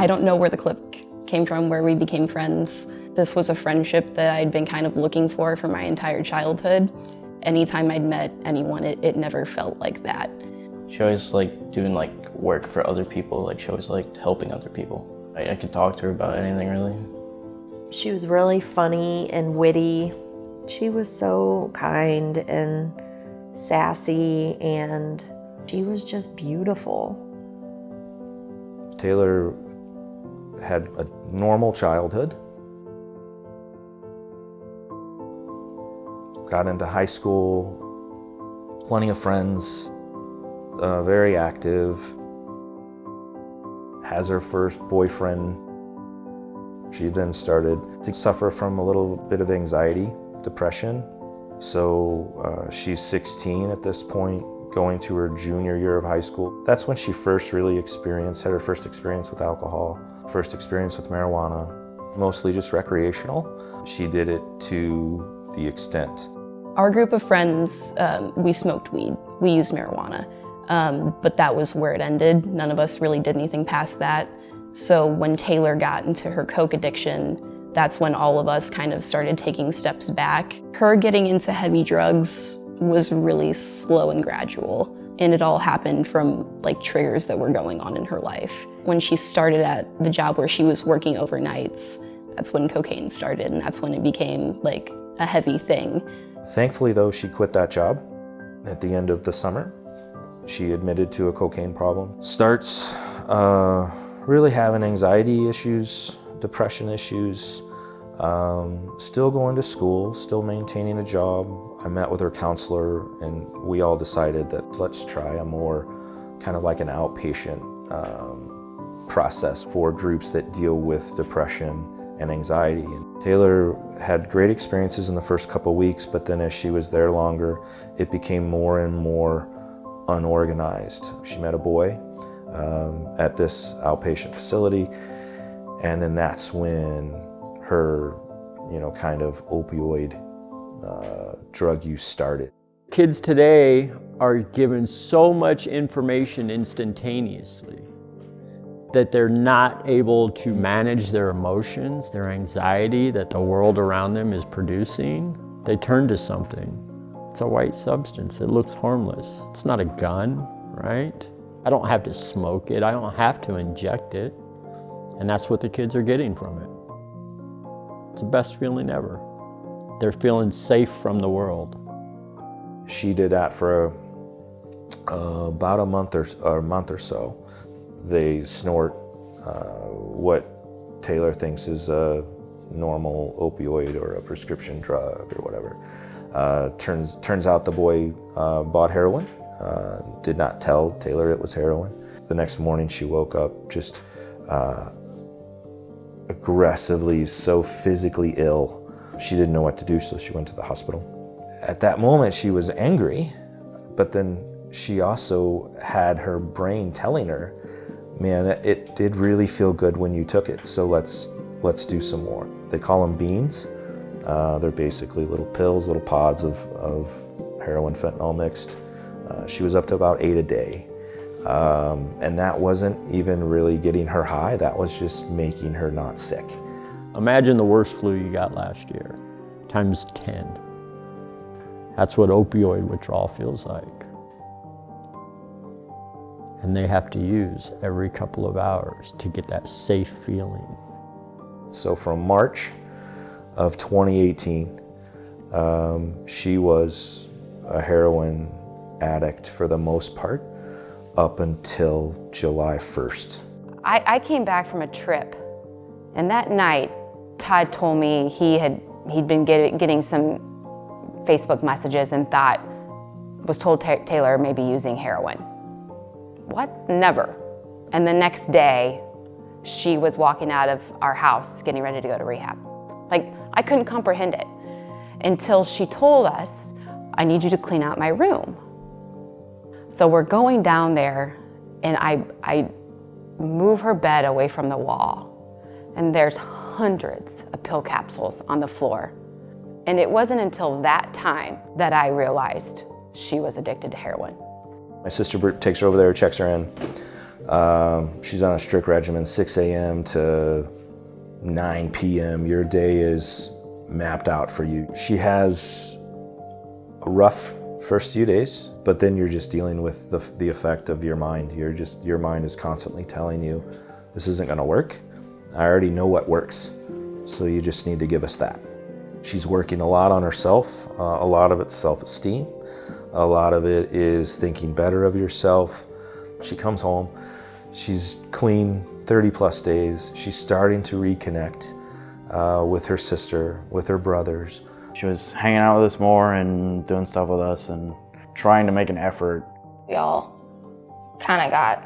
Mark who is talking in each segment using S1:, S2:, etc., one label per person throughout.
S1: I don't know where the clip came from, where we became friends. This was a friendship that I'd been kind of looking for my entire childhood. Anytime I'd met anyone, it never felt like that.
S2: She always liked doing work for other people. She always liked helping other people. I could talk to her about anything, really.
S3: She was really funny and witty. She was so kind and sassy, and she was just beautiful.
S4: Taylor had a normal childhood. Got into high school, plenty of friends, very active. Has her first boyfriend. She then started to suffer from a little bit of anxiety, depression. So she's 16 at this point, going to her junior year of high school. That's when she first really had her first experience with alcohol, first experience with marijuana, mostly just recreational. She did it to the extent.
S1: Our group of friends, we smoked weed, we used marijuana, but that was where it ended. None of us really did anything past that. So when Taylor got into her coke addiction, that's when all of us kind of started taking steps back. Her getting into heavy drugs was really slow and gradual, and it all happened from triggers that were going on in her life. When she started at the job where she was working overnights, that's when cocaine started, and that's when it became a heavy thing.
S4: Thankfully though, she quit that job at the end of the summer. She admitted to a cocaine problem. Starts really having anxiety issues, depression issues, still going to school, still maintaining a job. I met with her counselor and we all decided that let's try a more kind of an outpatient process for groups that deal with depression and anxiety. And Taylor had great experiences in the first couple weeks, but then as she was there longer, it became more and more unorganized. She met a boy at this outpatient facility, and then that's when her, kind of opioid drug use started.
S5: Kids today are given so much information instantaneously that they're not able to manage their emotions, their anxiety that the world around them is producing. They turn to something. It's a white substance. It looks harmless. It's not a gun, right? I don't have to smoke it. I don't have to inject it. And that's what the kids are getting from it. It's the best feeling ever. They're feeling safe from the world.
S4: She did that for about a month or so. They snort what Taylor thinks is a normal opioid or a prescription drug or whatever. Turns out the boy bought heroin, did not tell Taylor it was heroin. The next morning she woke up just aggressively, so physically ill. She didn't know what to do, so she went to the hospital. At that moment she was angry, but then she also had her brain telling her, man, it did really feel good when you took it, so let's do some more. They call them beans. They're basically little pills, little pods of heroin fentanyl mixed. She was up to about 8 a day. And that wasn't even really getting her high, that was just making her not sick.
S5: Imagine the worst flu you got last year, times 10. That's what opioid withdrawal feels like. And they have to use every couple of hours to get that safe feeling.
S4: So from March of 2018, she was a heroin addict for the most part up until July 1st.
S6: I came back from a trip, and that night Todd told me he'd been getting some Facebook messages and was told Taylor may be using heroin. What? Never. And the next day, she was walking out of our house getting ready to go to rehab. I couldn't comprehend it until she told us, I need you to clean out my room. So we're going down there, and I move her bed away from the wall, and there's hundreds of pill capsules on the floor. And it wasn't until that time that I realized she was addicted to heroin.
S4: My sister takes her over there, checks her in. She's on a strict regimen, 6 a.m. to 9 p.m. Your day is mapped out for you. She has a rough first few days, but then you're just dealing with the effect of your mind. Your mind is constantly telling you, this isn't gonna work. I already know what works, so you just need to give us that. She's working a lot on herself. A lot of it's self-esteem. A lot of it is thinking better of yourself. She comes home, she's clean 30 plus days. She's starting to reconnect with her sister, with her brothers.
S2: She was hanging out with us more and doing stuff with us and trying to make an effort.
S7: We all kind of got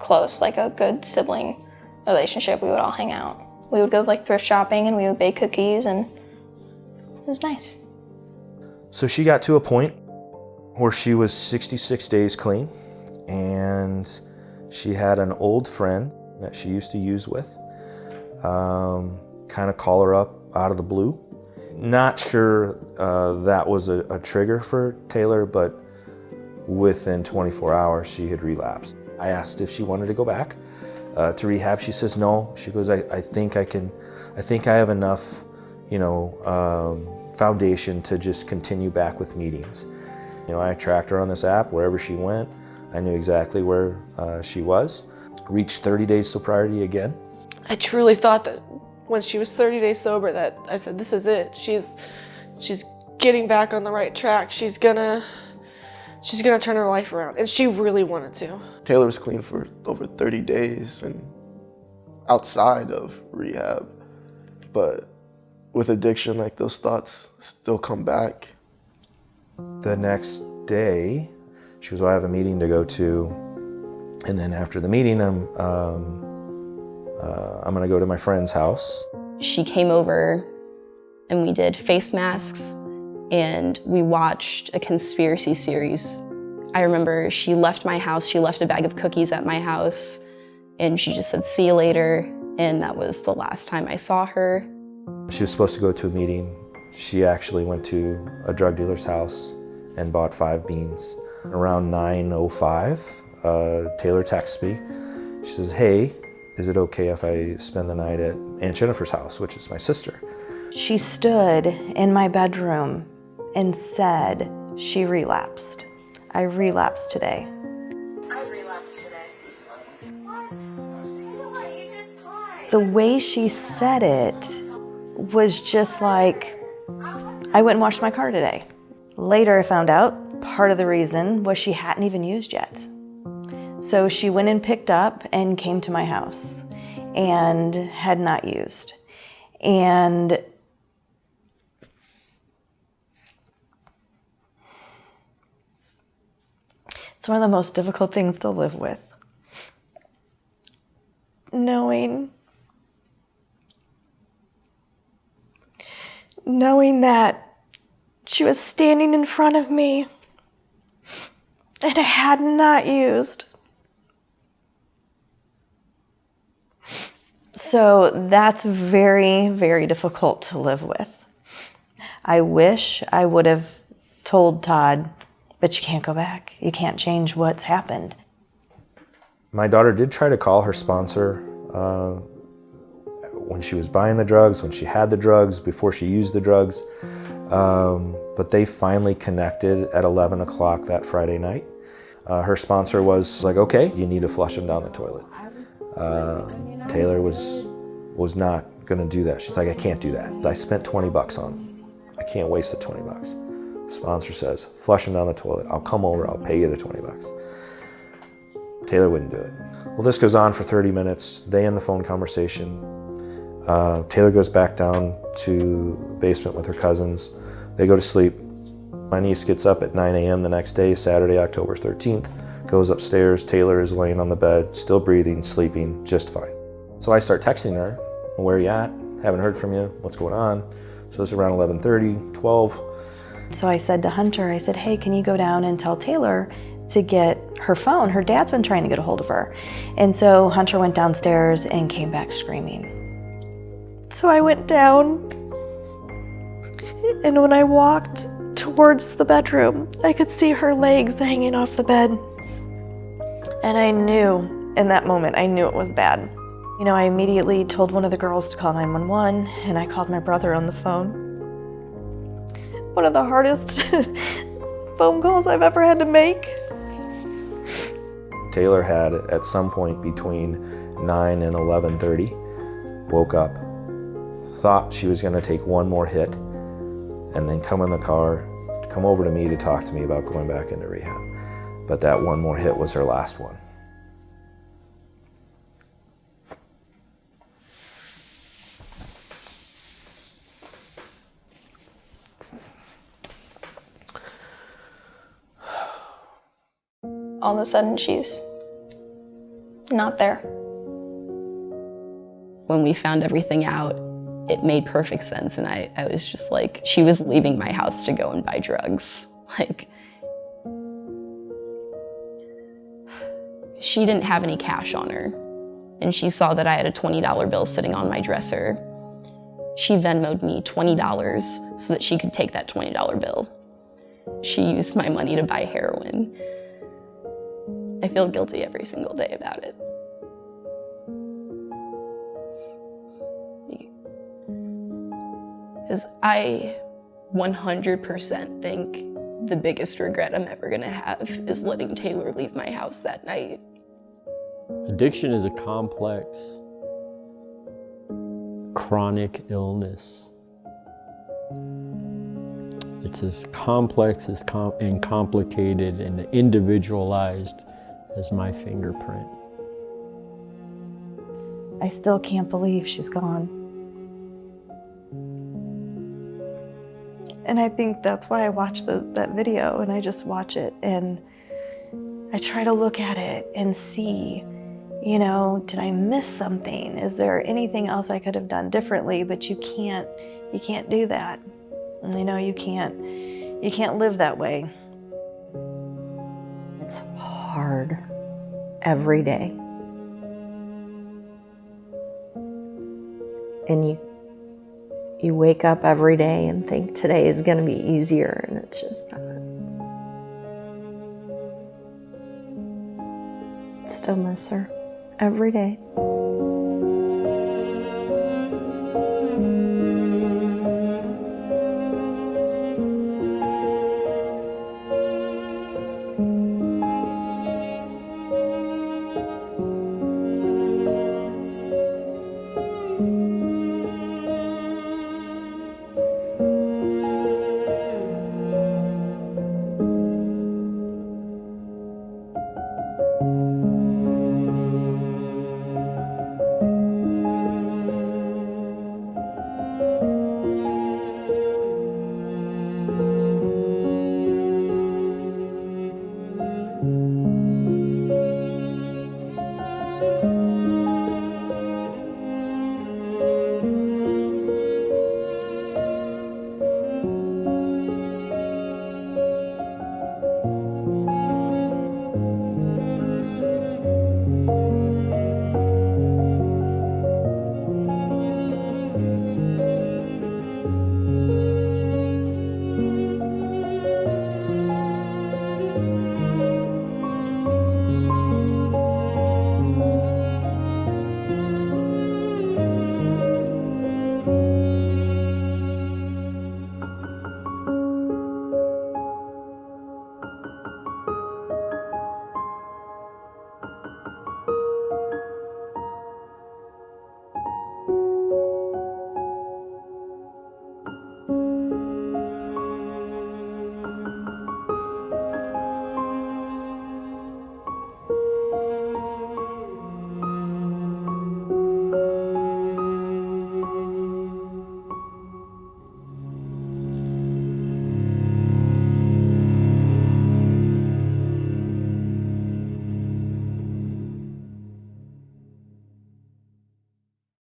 S7: close, like a good sibling relationship. We would all hang out. We would go like thrift shopping and we would bake cookies, and it was nice.
S4: So she got to a point where she was 66 days clean, and she had an old friend that she used to use with kind of call her up out of the blue. Not sure that was a trigger for Taylor, but within 24 hours she had relapsed. I asked if she wanted to go back to rehab. She says no. She goes, I think I have enough, foundation to just continue back with meetings. I tracked her on this app wherever she went. I knew exactly where she was. Reached 30 days sobriety again.
S8: I truly thought that when she was 30 days sober that I said, this is it. She's getting back on the right track. She's gonna turn her life around, and she really wanted to.
S9: Taylor was clean for over 30 days and outside of rehab, but with addiction, like, those thoughts still come back.
S4: The next day, she goes, well, I have a meeting to go to, and then after the meeting, I'm gonna go to my friend's house.
S1: She came over and we did face masks and we watched a conspiracy series. I remember she left my house, she left a bag of cookies at my house, and she just said, see you later, and that was the last time I saw her.
S4: She was supposed to go to a meeting. She actually went to a drug dealer's house and bought 5 beans. Around 9:05, Taylor texts me. She says, hey, is it okay if I spend the night at Aunt Jennifer's house, which is my sister?
S3: She stood in my bedroom and said she relapsed. I relapsed today.
S10: I relapsed today. What? You just lied.
S3: The way she said it was just like, I went and washed my car today. Later I found out part of the reason was she hadn't even used yet. So she went and picked up and came to my house and had not used. And it's one of the most difficult things to live with. Knowing that she was standing in front of me and I had not used. So that's very, very difficult to live with. I wish I would have told Todd, but you can't go back. You can't change what's happened.
S4: My daughter did try to call her sponsor when she was buying the drugs, when she had the drugs, before she used the drugs. But they finally connected at 11 o'clock that Friday night. Her sponsor was like, okay, you need to flush him down the toilet. Taylor was not gonna do that. She's like, I can't do that. I spent 20 bucks on him. I can't waste the 20 bucks. Sponsor says, flush him down the toilet. I'll come over, I'll pay you the 20 bucks. Taylor wouldn't do it. Well, this goes on for 30 minutes. They end the phone conversation. Taylor goes back down to the basement with her cousins. They go to sleep. My niece gets up at 9 a.m. the next day, Saturday, October 13th, goes upstairs. Taylor is laying on the bed, still breathing, sleeping, just fine. So I start texting her, where are you at? Haven't heard from you, what's going on? So it's around 11:30, 12.
S3: So I said to Hunter, I said, hey, can you go down and tell Taylor to get her phone? Her dad's been trying to get a hold of her. And so Hunter went downstairs and came back screaming. So I went down, and when I walked towards the bedroom, I could see her legs hanging off the bed. And I knew In that moment, I knew it was bad. You know, I immediately told one of the girls to call 911, and I called my brother on the phone. One of the hardest phone calls I've ever had to make.
S4: Taylor had, at some point between 9 and 11:30, woke up, thought she was gonna take one more hit, and then come in the car, come over to me to talk to me about going back into rehab. But that one more hit was her last one.
S7: All of a sudden, she's not there.
S1: When we found everything out, it made perfect sense, and I was just like, she was leaving my house to go and buy drugs. Like, she didn't have any cash on her, and she saw that I had a $20 bill sitting on my dresser. She Venmo'd me $20 so that she could take that $20 bill. She used my money to buy heroin. I feel guilty every single day about it. Because I 100% think the biggest regret I'm ever gonna have is letting Taylor leave my house that night.
S5: Addiction is a complex, chronic illness. It's as complex and complicated and individualized as my fingerprint.
S3: I still can't believe she's gone. And I think that's why I watch that video, and I just watch it and I try to look at it and see, you know, did I miss something? Is there anything else I could have done differently? But you can't do that. You know, you can't live that way.
S11: It's hard every day. And you wake up every day and think today is going to be easier, and it's just not. Still miss her every day.